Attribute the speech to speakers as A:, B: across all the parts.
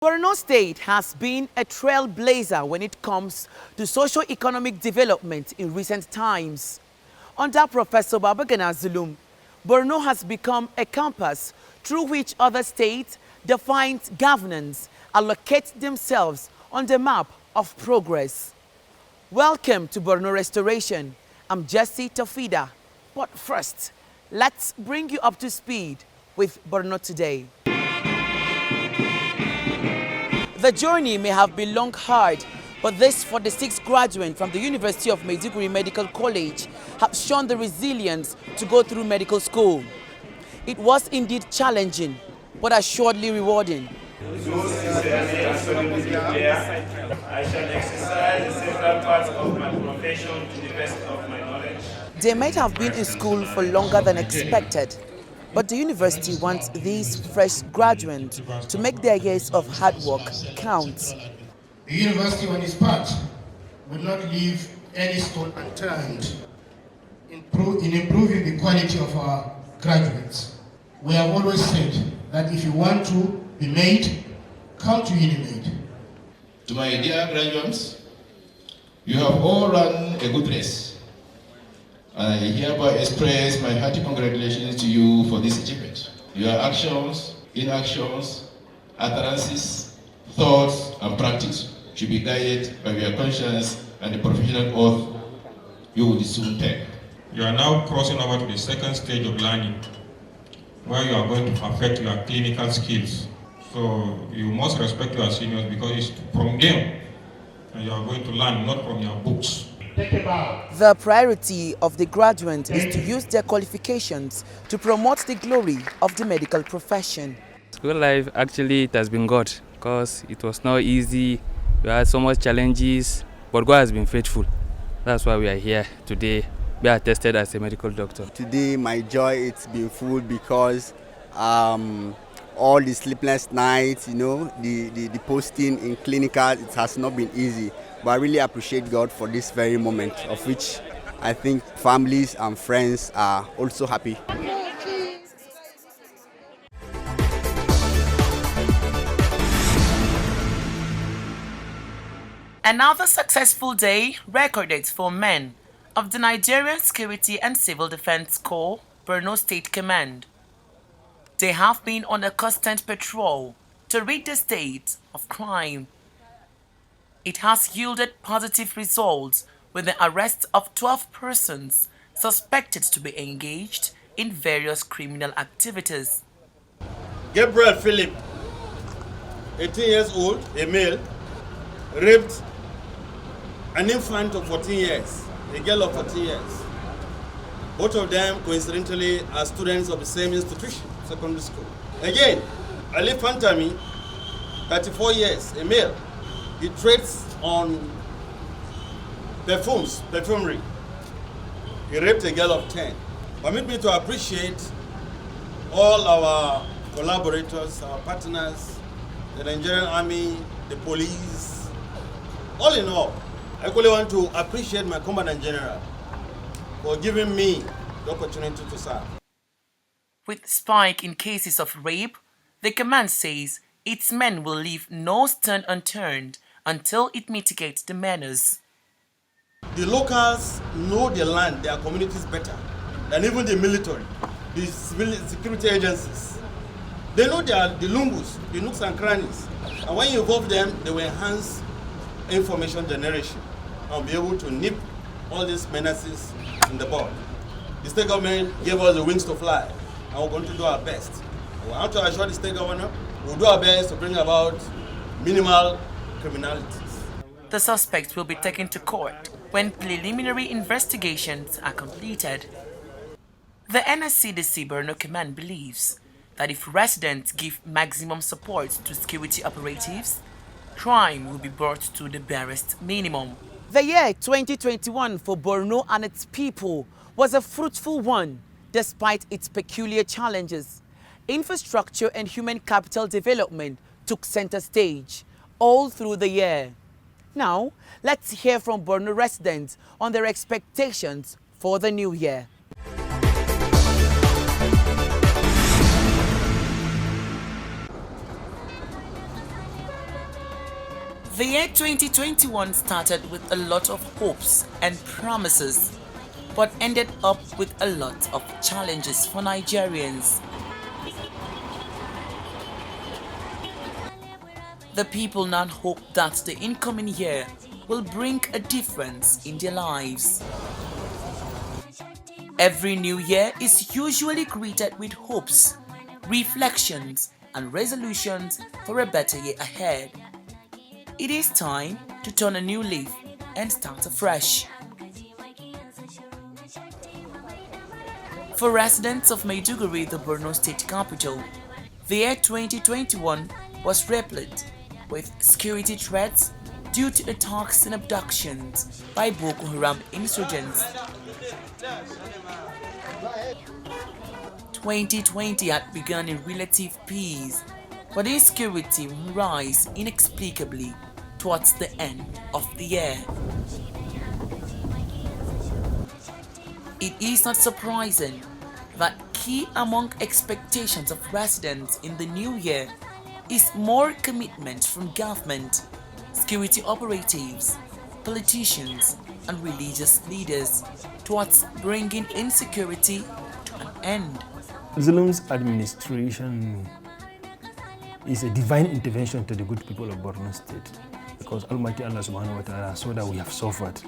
A: Borno State has been a trailblazer when it comes to socio-economic development in recent times. Under Professor Babagana Zulum, Borno has become a compass through which other states define governance, allocate themselves on the map of progress. Welcome to Borno Restoration. I'm Jessie Tafida. But first, let's bring you up to speed with Borno Today. The journey may have been long, hard, but this 46 graduates from the University of Maiduguri Medical College have shown the resilience to go through medical school. It was indeed challenging, but assuredly rewarding.
B: I shall exercise several parts of my profession to the best of my knowledge.
A: They might have been in school for longer than expected, but the university wants these fresh graduates to make their years of hard work count.
C: The university, on its part, will not leave any stone unturned in improving the quality of our graduates. We have always said that if you want to be made, come to UniMed.
D: To my dear graduates, you have all run a good race. I hereby express my hearty congratulations to you for this achievement. Your actions, inactions, utterances, thoughts, and practice should be guided by your conscience and the professional oath you will soon take.
E: You are now crossing over to the second stage of learning, where you are going to perfect your clinical skills. So you must respect your seniors because it's from them and you are going to learn, not from your books.
A: The priority of the graduates is to use their qualifications to promote the glory of the medical profession.
F: School life, actually, it has been good because it was not easy. We had so much challenges, but God has been faithful. That's why we are here today. We are tested as a medical doctor.
G: Today, my joy it's been full because all the sleepless nights, the posting in clinical, it has not been easy. But I really appreciate God for this very moment, of which I think families and friends are also happy.
A: Another successful day recorded for men of the Nigerian Security and Civil Defense Corps, Borno State Command. They have been on a constant patrol to rid the state of crime. It has yielded positive results with the arrest of 12 persons suspected to be engaged in various criminal activities.
H: Gabriel Philip, 18 years old, a male, raped an infant of 14 years, a girl of 14 years. Both of them, coincidentally, are students of the same institution, secondary school. Again, Ali Fantami, 34 years, a male. He trades on perfumery. He raped a girl of 10. Permit me to appreciate all our collaborators, our partners, the Nigerian Army, the police. All in all, I really want to appreciate my Commandant General for giving me the opportunity to serve.
A: With spike in cases of rape, the command says its men will leave no stone unturned until it mitigates the menace.
H: The locals know their land, their communities better than even the military, the civil security agencies. They know the lungus, the nooks and crannies. And when you involve them, they will enhance information generation and be able to nip all these menaces in the bud. The state government gave us the wings to fly, and we're going to do our best. We want to assure the state governor we'll do our best to bring about minimal criminalities.
A: The suspects will be taken to court when preliminary investigations are completed. The NSCDC Borno Command believes that if residents give maximum support to security operatives, crime will be brought to the barest minimum. The year 2021 for Borno and its people was a fruitful one despite its peculiar challenges. Infrastructure and human capital development took center stage all through the year. Now, let's hear from Borno residents on their expectations for the new year. The year 2021 started with a lot of hopes and promises, but ended up with a lot of challenges for Nigerians. The people now hope that the incoming year will bring a difference in their lives. Every new year is usually greeted with hopes, reflections, and resolutions for a better year ahead. It is time to turn a new leaf and start afresh. For residents of Maiduguri, the Borno state capital, the year 2021 was replete with security threats due to attacks and abductions by Boko Haram insurgents. 2020 had begun in relative peace, but insecurity will rise inexplicably towards the end of the year. It is not surprising that key among expectations of residents in the new year is more commitment from government, security operatives, politicians, and religious leaders towards bringing insecurity to an end.
I: Zulum's administration is a divine intervention to the good people of Borno State, because Almighty Allah Subhanahu wa Ta'ala saw that we have suffered,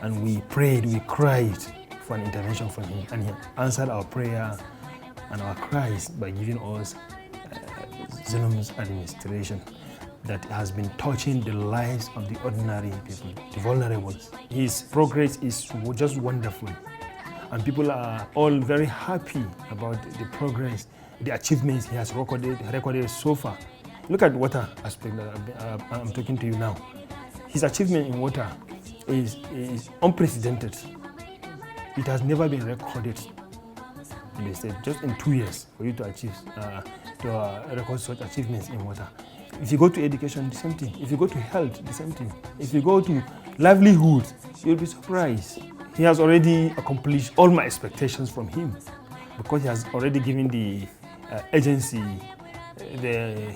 I: and we prayed, we cried for an intervention from Him, and He answered our prayer and our cries by giving us Zulum's administration that has been touching the lives of the ordinary people, the vulnerables. His progress is just wonderful, and people are all very happy about the progress, the achievements he has recorded so far. Look at water aspect that I'm talking to you now. His achievement in water is unprecedented. It has never been recorded in the state, just in 2 years for you to achieve, to record such achievements in water. If you go to education, the same thing. If you go to health, the same thing. If you go to livelihood, you'll be surprised. He has already accomplished all my expectations from him, because he has already given the agency the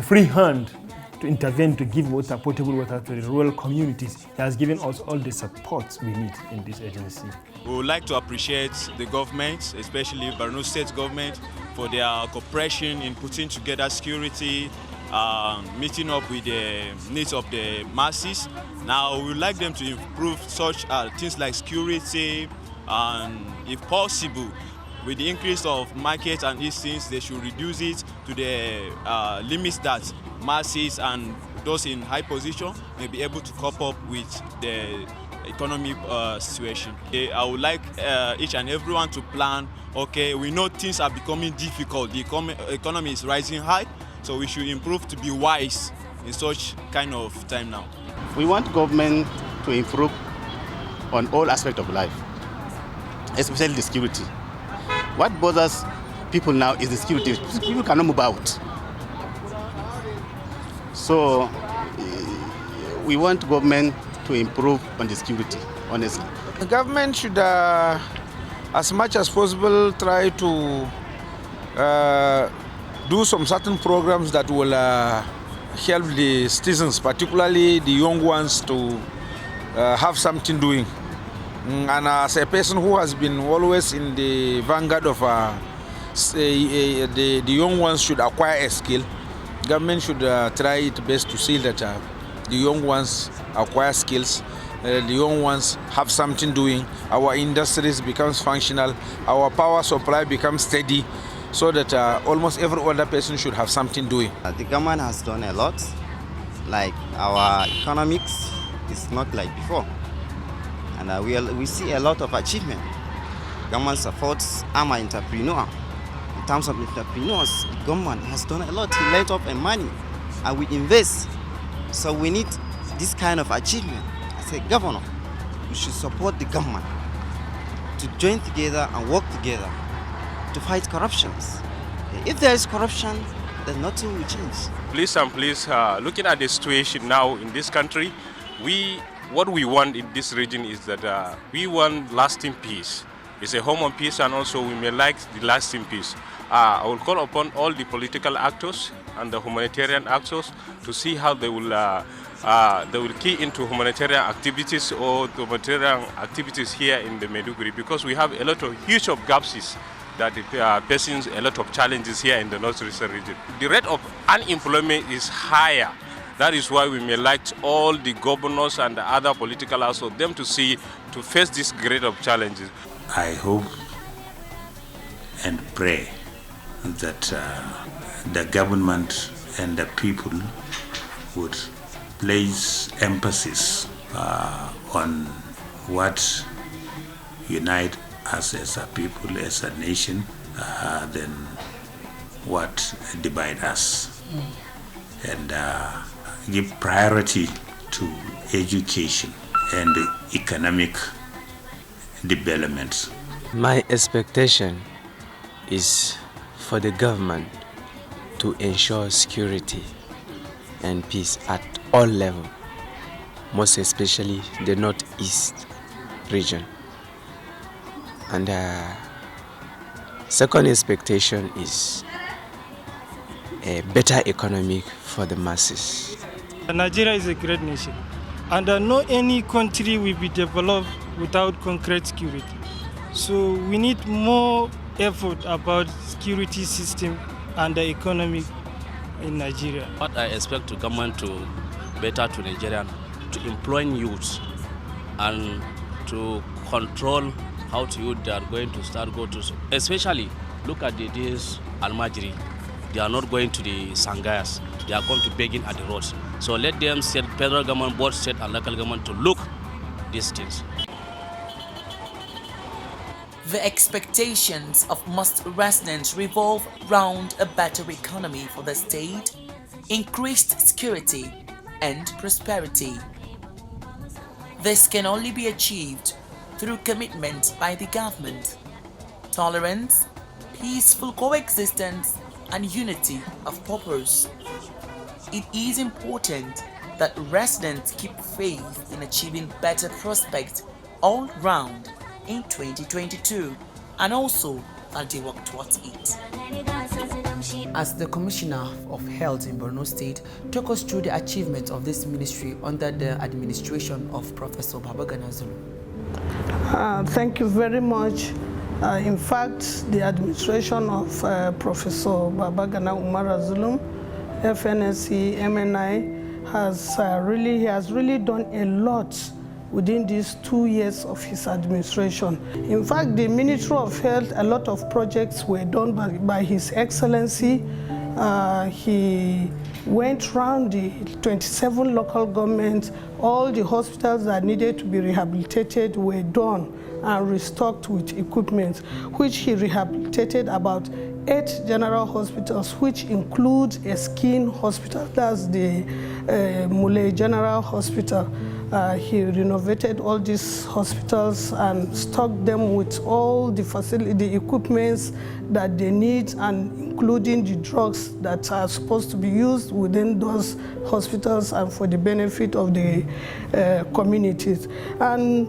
I: free hand to intervene, to give water, potable water to the rural communities. He has given us all the support we need in this agency.
J: We would like to appreciate the government, especially Borno State government, for their cooperation in putting together security, meeting up with the needs of the masses. Now we would like them to improve such things like security, and if possible, with the increase of market and these things, they should reduce it to the limits that masses and those in high position may be able to cope up with the economic situation. I would like each and everyone to plan, okay, we know things are becoming difficult, the economy is rising high, so we should improve to be wise in such kind of time now.
K: We want government to improve on all aspects of life, especially the security. What bothers people now is the security. People cannot move out. So we want government to improve on the security, honestly.
L: The government should, as much as possible, try to do some certain programs that will help the citizens, particularly the young ones, to have something doing. And as a person who has been always in the vanguard of the young ones should acquire a skill, government should try its best to see that the young ones acquire skills, the young ones have something doing, our industries becomes functional, our power supply becomes steady, so that almost every other person should have something doing.
M: The government has done a lot, like our economics is not like before. And we see a lot of achievement. Government supports our entrepreneur. In terms of entrepreneurs, the government has done a lot to let up money, and we invest. So we need this kind of achievement. As a governor, we should support the government to join together and work together to fight corruptions. If there is corruption, then nothing will change.
N: Please and please, looking at the situation now in this country, what we want in this region is that we want lasting peace. It's a home of peace, and also we may like the lasting peace. I will call upon all the political actors and the humanitarian actors to see how they will key into humanitarian activities or the humanitarian activities here in the Maiduguri, because we have a lot of huge gaps that are facing a lot of challenges here in the northeastern region. The rate of unemployment is higher. That is why we may like all the governors and the other political actors of them to face this grade of challenges.
O: I hope and pray that the government and the people would place emphasis on what unite us as a people, as a nation, than what divide us. And give priority to education and economic development.
P: My expectation is for the government to ensure security and peace at all levels, most especially the northeast region. And second expectation is a better economy for the masses.
Q: Nigeria is a great nation, and no any country will be developed without concrete security. So we need more effort about security system and the economy in Nigeria.
R: What I expect the government to better to Nigeria, to employ youth and to control how to youth they are going to start go to, especially look at this Almajiri. They are not going to the Sangayas. They are going to begging at the roads. So let them set federal government, both state and local government to look these things.
A: The expectations of most residents revolve around a better economy for the state, increased security, and prosperity. This can only be achieved through commitment by the government, tolerance, peaceful coexistence, and unity of purpose. It is important that residents keep faith in achieving better prospects all round in 2022, and also that they work towards it. As the Commissioner of Health in Borno State took us through the achievements of this ministry under the administration of Professor Babagana Zulum.
S: Thank you very much. In fact, the administration of Professor Babagana Umara Zulum, FNSC, MNI, has really done a lot within these 2 years of his administration. In fact, the Ministry of Health, a lot of projects were done by His Excellency. He went around the 27 local governments. All the hospitals that needed to be rehabilitated were done and restocked with equipment, which he rehabilitated about 8 general hospitals, which includes a skin hospital. That's the Mule General Hospital. He renovated all these hospitals and stocked them with all the facility, the equipments that they need, and including the drugs that are supposed to be used within those hospitals and for the benefit of the communities. And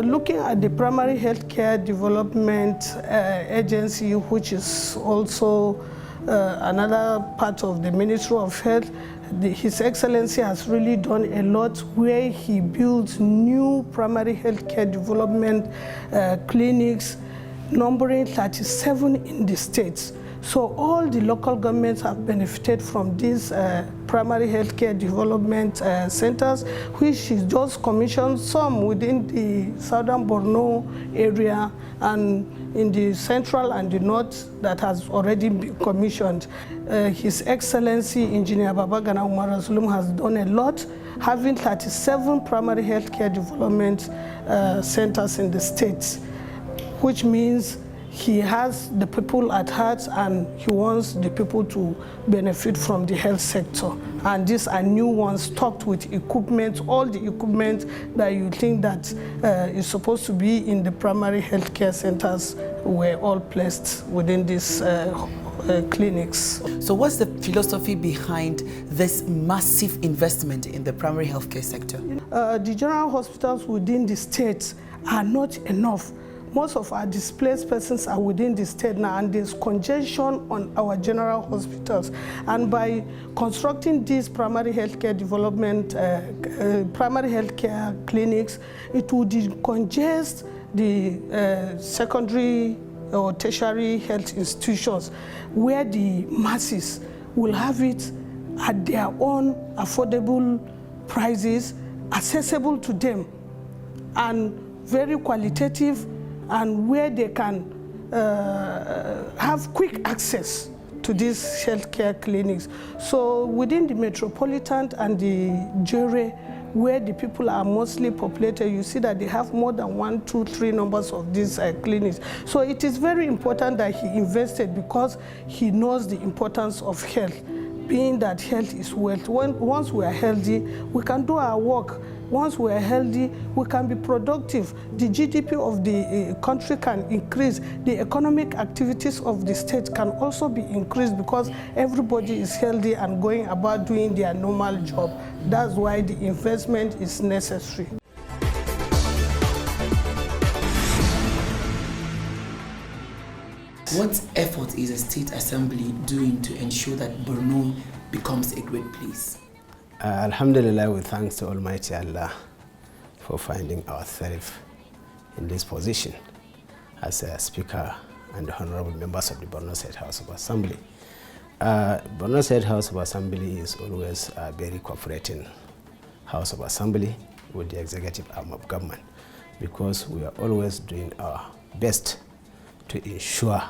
S: looking at the Primary Healthcare Development Agency, which is also another part of the Ministry of Health, His Excellency has really done a lot where he builds new primary healthcare development clinics, numbering 37 in the states. So all the local governments have benefited from these primary healthcare development centers, which he just commissioned some within the southern Borno area and in the central and the north that has already been commissioned. His Excellency Engineer Babagana Umara Zulum has done a lot, having 37 primary healthcare development centers in the states, which means he has the people at heart and he wants the people to benefit from the health sector. And these are new ones stocked with equipment, all the equipment that you think that is supposed to be in the primary healthcare centers were all placed within these clinics.
A: So what's the philosophy behind this massive investment in the primary healthcare sector?
S: The general hospitals within the states are not enough. most of our displaced persons are within the state now, and there's congestion on our general hospitals. And by constructing these primary healthcare development, primary healthcare clinics, it will decongest the secondary or tertiary health institutions, where the masses will have it at their own affordable prices, accessible to them, and very qualitative, and where they can have quick access to these healthcare clinics. So within the metropolitan and the Jere, where the people are mostly populated, you see that they have more than 1, 2, 3 numbers of these clinics. So it is very important that he invested, because he knows the importance of health, being that health is wealth. Once we are healthy, we can do our work. Once we are healthy, we can be productive. The GDP of the country can increase. The economic activities of the state can also be increased, because everybody is healthy and going about doing their normal job. That's why the investment is necessary.
A: What effort is the State Assembly doing to ensure that Borno becomes a great place?
T: Alhamdulillah, we thanks to Almighty Allah for finding ourselves in this position as a Speaker and honorable members of the Borno State House of Assembly. Borno State House of Assembly is always a very cooperating House of Assembly with the executive arm of government, because we are always doing our best to ensure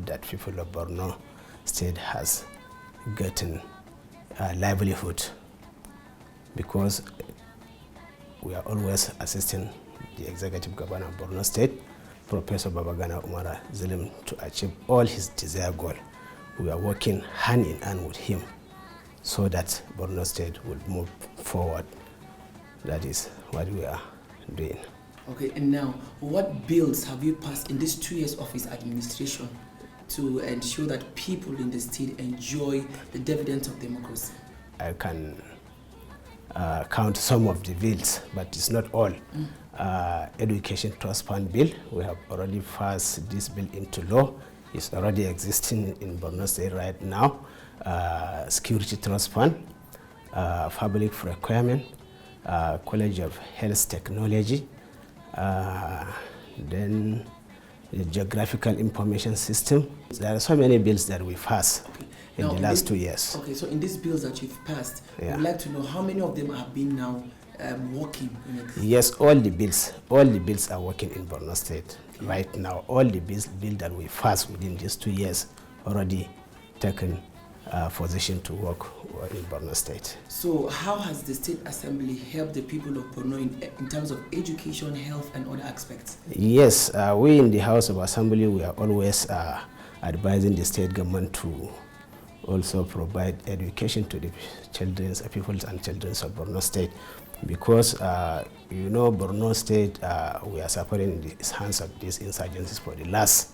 T: that people of Borno State has gotten a livelihood, because we are always assisting the executive governor of Borno State, Professor Babagana Umara Zulum, to achieve all his desired goal. We are working hand in hand with him so that Borno State will move forward. That is what we are doing.
A: Okay, and now, what bills have you passed in these 2 years of his administration to ensure that people in the state enjoy the dividends of democracy?
T: I can count some of the bills, but it's not all. Education Trust Fund Bill, we have already passed this bill into law. It's already existing in Borno State right now. Security Trust Fund, Public Procurement, College of Health Technology, then the Geographical Information System. There are so many bills that we passed in the last 2 years.
A: Okay, so in these bills that you've passed, I'd like to know how many of them have been now working in it?
T: Yes, all the bills are working in Borno State right now. All the bills that we passed within these 2 years already taken position to work in Borno State.
A: So how has the State Assembly helped the people of Borno in terms of education, health, and other aspects?
T: Yes, we in the House of Assembly, we are always advising the state government to also provide education to the people and children of Borno State, because you know, Borno State, we are suffering in the hands of these insurgencies for the last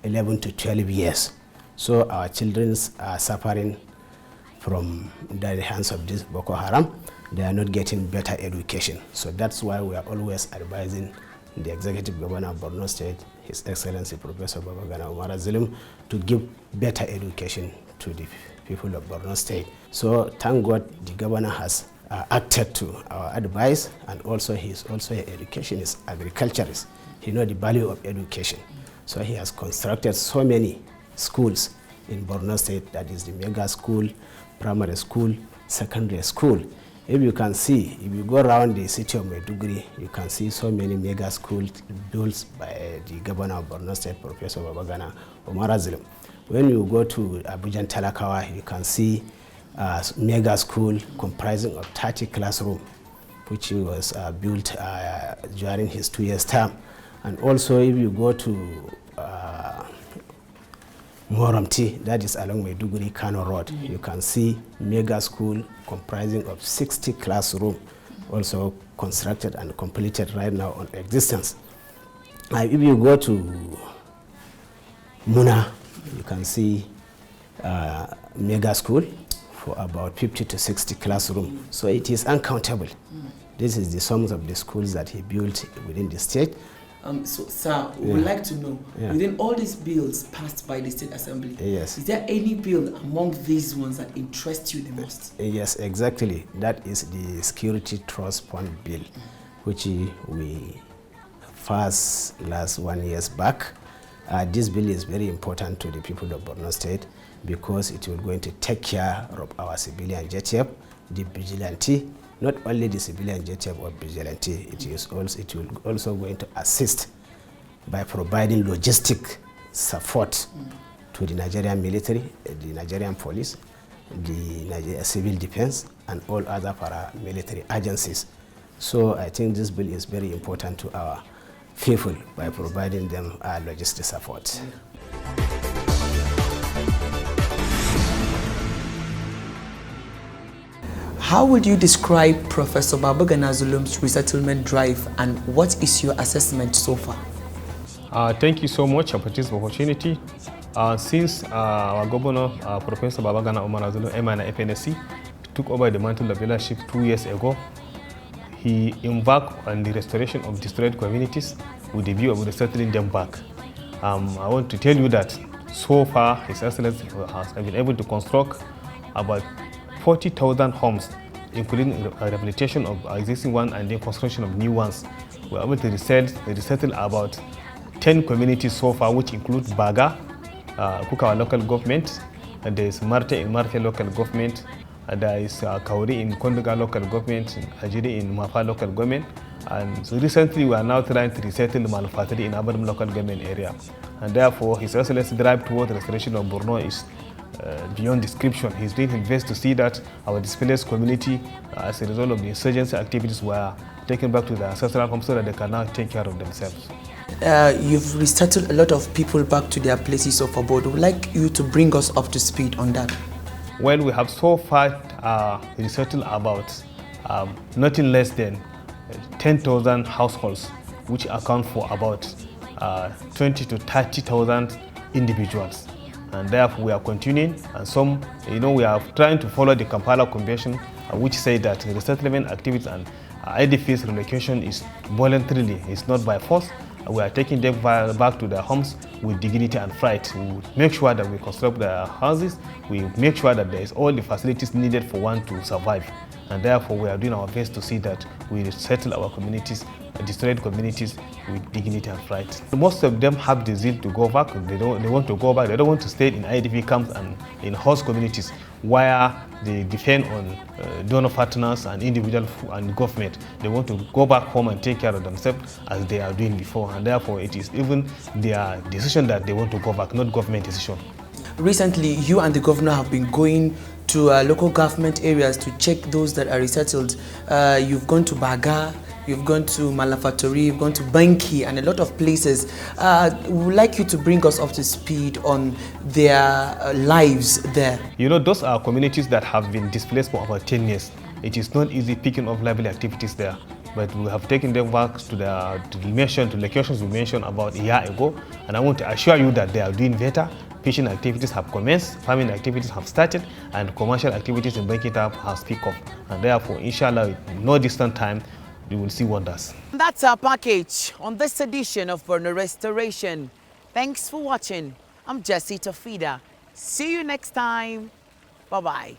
T: 11 to 12 years. So our children are suffering from the hands of this Boko Haram. They are not getting better education. So that's why we are always advising the executive governor of Borno State, His Excellency Professor Babagana Umara Zulum, to give better education to the people of Borno State. So thank God the governor has acted to our advice, and also he is also an educationist, agriculturist. He knows the value of education. So he has constructed so many schools in Borno State, that is the mega school, primary school, secondary school. If you can see, if you go around the city of Maiduguri, you can see so many mega schools built by the governor of Borno State, Professor Babagana Umara Zulum. When you go to Abuja and Talakawa, you can see a mega school comprising of 30 classrooms, which was built during his 2 years term. And also if you go to Moramti, that is along Maiduguri Kano Road, you can see mega school comprising of 60 classrooms, also constructed and completed right now on existence. If you go to Muna, you can see mega school for about 50 to 60 classrooms. So it is uncountable. This is the sums of the schools that he built within the state.
A: So, sir, we would like to know, within all these bills passed by the State Assembly, is there any bill among these ones that interests you the most?
T: Yes, exactly. That is the Security Trust Fund Bill, which we passed last 1 year back. This bill is very important to the people of Borno State because it will going to take care of our civilian JTF, the vigilante, not only the civilian JTF or vigilante, it will also going to assist by providing logistic support to the Nigerian military, the Nigerian police, the Nigerian civil defense, and all other paramilitary agencies. So I think this bill is very important to our people by providing them logistic support.
A: How would you describe Professor Babagana Zulum's resettlement drive, and what is your assessment so far?
I: Thank you so much for this opportunity. Since our governor, Professor Babagana Umar Zulum, MNI FNSC, took over the mantle of leadership 2 years ago, he embarked on the restoration of destroyed communities with the view of resettling them back. I want to tell you that so far His Excellency has been able to construct about 40,000 homes, including rehabilitation of existing ones and the construction of new ones. We are able to resettle about 10 communities so far, which include Baga, Kukawa local government, and there is Marte in Marte local government, and there is Kauri in Kondoga local government, Ajiri in Mafa local government, and so recently we are now trying to resettle Manufaturi in Abadam local government area. And therefore, His Excellency drive towards restoration of Borno is beyond description. He's doing his best to see that our displaced community, as a result of the insurgency activities, were taken back to their ancestral homes so that they can now take care of themselves.
A: You've resettled a lot of people back to their places of abode. We'd like you to bring us up to speed on that.
I: Well, we have so far resettled about nothing less than 10,000 households, which account for about 20 to 30,000 individuals. And therefore we are continuing, and some, we are trying to follow the Kampala Convention, which say that resettlement activities and IDPs relocation is voluntarily, it's not by force. We are taking them back to their homes with dignity and pride. We make sure that we construct their houses, we make sure that there is all the facilities needed for one to survive. And therefore we are doing our best to see that we settle our communities, destroyed communities, with dignity and pride. Most of them have the zeal to go back. They want to go back. They don't want to stay in IDP camps and in host communities where they depend on donor partners and individual and government. They want to go back home and take care of themselves as they are doing before. And therefore it is even their decision that they want to go back, not government decision.
A: Recently, you and the governor have been going to local government areas to check those that are resettled. You've gone to Baga, you've gone to Malafatori, you've gone to Banki, and a lot of places. We would like you to bring us up to speed on their lives there.
I: Those are communities that have been displaced for about 10 years. It is not easy picking up lively activities there. But we have taken them back to the locations we mentioned about a year ago. And I want to assure you that they are doing better. Fishing activities have commenced, farming activities have started, and commercial activities in Banki has picked up. And therefore, inshallah, in no distant time, we will see wonders.
A: That's our package on this edition of Borno Restoration. Thanks for watching. I'm Jessie Tafida. See you next time. Bye-bye.